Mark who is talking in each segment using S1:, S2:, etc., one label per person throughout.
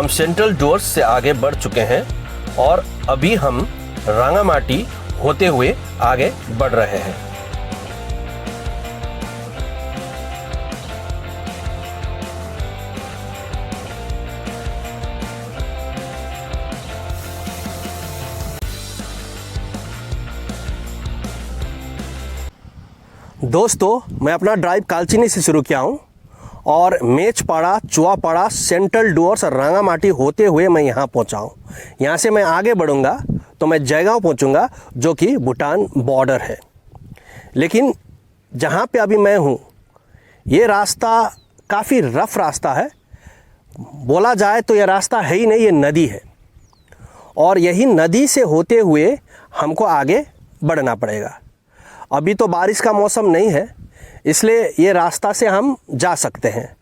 S1: हम central doors से आगे बढ़ चुके हैं और अभी हम रांगामाटी होते हुए आगे बढ़ रहे हैं। दोस्तों, मैं अपना ड्राइव कालचिनी से शुरू किया हूँ और मेचपाड़ा, चुआपाड़ा, सेंट्रल डुअर्स और रांगामाटी होते हुए मैं यहाँ पहुँचा हूँ। यहाँ से मैं आगे बढ़ूँगा तो मैं जयगांव पहुँचूँगा, जो कि भूटान बॉर्डर है। लेकिन जहाँ पे अभी मैं हूँ, ये रास्ता काफ़ी रफ़ रास्ता है। बोला जाए तो यह रास्ता है ही नहीं, ये नदी है और यही नदी से होते हुए हमको आगे बढ़ना पड़ेगा। अभी तो बारिश का मौसम नहीं है, इसलिए ये रास्ता से हम जा सकते हैं,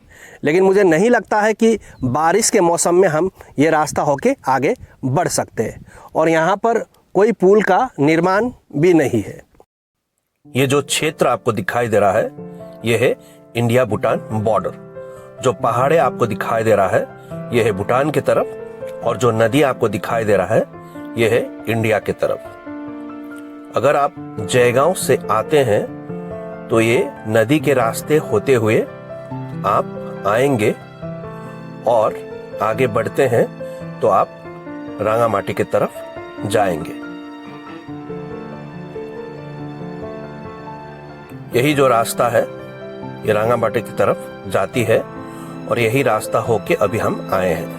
S1: लेकिन मुझे नहीं लगता है कि बारिश के मौसम में हम ये रास्ता होके आगे बढ़ सकते हैं। और यहाँ पर कोई पुल का निर्माण भी नहीं है। ये जो क्षेत्र आपको दिखाई दे रहा है, ये है इंडिया भूटान बॉर्डर। जो पहाड़े आपको दिखाई दे रहा है, ये है भूटान की तरफ, और जो नदी आपको दिखाई दे रहा है, ये है इंडिया की तरफ। अगर आप जयगांव से आते हैं तो ये नदी के रास्ते होते हुए आप आएंगे और आगे बढ़ते हैं तो आप रांगामाटी की तरफ जाएंगे। यही जो रास्ता है, ये रांगामाटी की तरफ जाती है और यही रास्ता होके अभी हम आए हैं।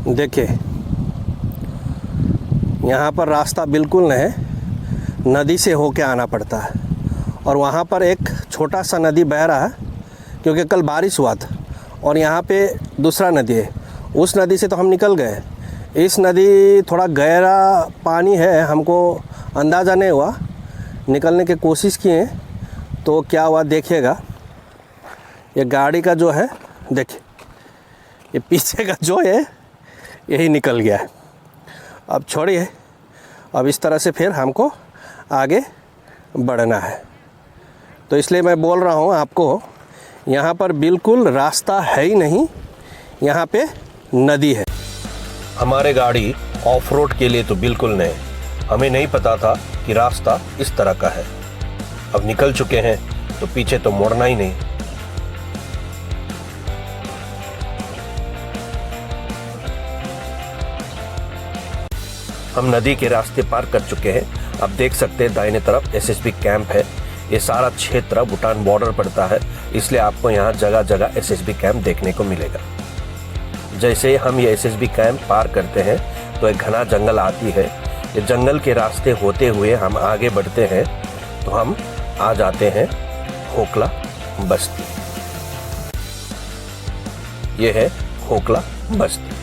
S1: देखिए, यहाँ पर रास्ता बिल्कुल नहीं है, नदी से होके आना पड़ता है। और वहाँ पर एक छोटा सा नदी बह रहा है, क्योंकि कल बारिश हुआ था। और यहाँ पे दूसरा नदी है, उस नदी से तो हम निकल गए। इस नदी थोड़ा गहरा पानी है, हमको अंदाज़ा नहीं हुआ, निकलने की कोशिश किए तो क्या हुआ देखिएगा। ये गाड़ी का जो है, देखिए, ये पीछे का जो है यही निकल गया है। अब छोड़िए, अब इस तरह से फिर हमको आगे बढ़ना है। तो इसलिए मैं बोल रहा हूँ आपको, यहाँ पर बिल्कुल रास्ता है ही नहीं, यहाँ पे नदी है। हमारे गाड़ी ऑफ रोड के लिए तो बिल्कुल नहीं, हमें नहीं पता था कि रास्ता इस तरह का है। अब निकल चुके हैं तो पीछे तो मुड़ना ही नहीं। हम नदी के रास्ते पार कर चुके हैं। आप देख सकते हैं दाहिने तरफ एसएसबी कैंप है। ये सारा क्षेत्र भूटान बॉर्डर पड़ता है, इसलिए आपको यहाँ जगह जगह एसएसबी कैंप देखने को मिलेगा। जैसे हम ये एसएसबी कैंप पार करते हैं तो एक घना जंगल आती है। ये जंगल के रास्ते होते हुए हम आगे बढ़ते हैं तो हम आ जाते हैं खोखला बस्ती। ये है खोखला बस्ती।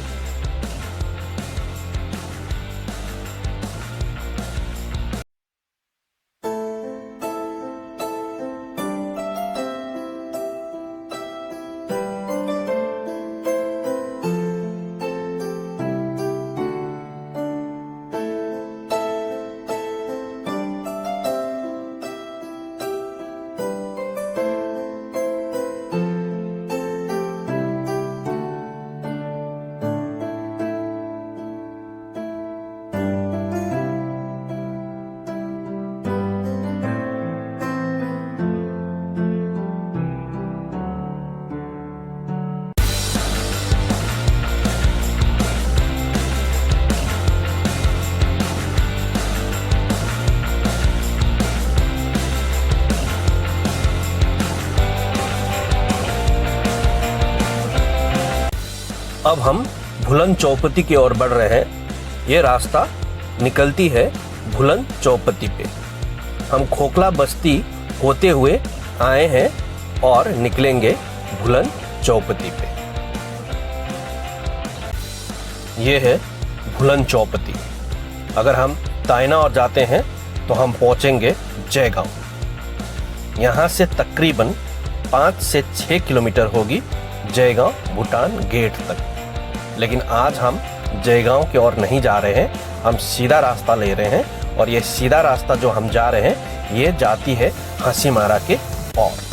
S1: अब हम भुलन चौपती की ओर बढ़ रहे हैं। ये रास्ता निकलती है भुलन चौपती पे। हम खोखला बस्ती होते हुए आए हैं और निकलेंगे भुलन चौपती पे। ये है भुलन चौपती। अगर हम तायना और जाते हैं तो हम पहुंचेंगे जयगांव। यहाँ से तकरीबन 5 से 6 किलोमीटर होगी जयगांव भूटान गेट तक। लेकिन आज हम जयगांव की ओर नहीं जा रहे हैं, हम सीधा रास्ता ले रहे हैं और ये सीधा रास्ता जो हम जा रहे हैं ये जाती है हासीमारा के ओर।